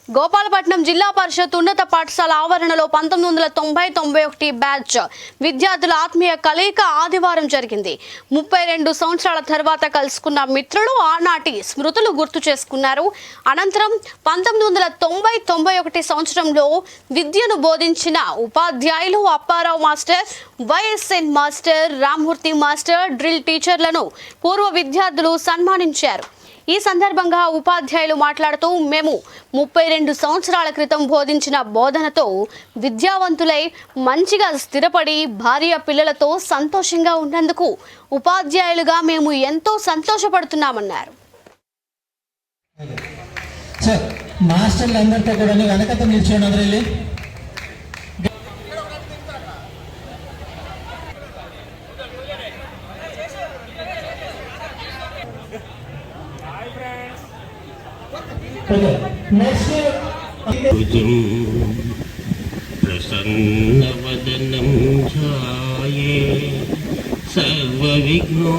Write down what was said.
గోపాలపట్నం జిల్లా పరిషత్ ఉన్నత పాఠశాల ఆవరణలో 1990-91 బ్యాచ్ విద్యార్థుల ఆత్మీయ కలయిక ఆదివారం జరిగింది. 32 సంవత్సరాల తర్వాత కలుసుకున్న మిత్రులు ఆనాటి స్మృతులు గుర్తు చేసుకున్నారు. అనంతరం 1990-91 సంవత్సరంలో విద్యను బోధించిన ఉపాధ్యాయులు Apparao master, YSN master, Rammurthy master, drill టీచర్లను పూర్వ విద్యార్థులు సన్మానించారు. ఈ సందర్భంగా ఉపాధ్యాయులు మాట్లాడుతూ మేము 32 సంవత్సరాల క్రితం బోధించిన బోధనతో విద్యావంతులై మంచిగా స్థిరపడి భార్య పిల్లలతో సంతోషంగా ఉన్నందుకు ఉపాధ్యాయులుగా మేము ఎంతో సంతోషపడుతున్నామన్నారు. ప్రసన్నవదనం ఛాయే సర్వ విఘ్నో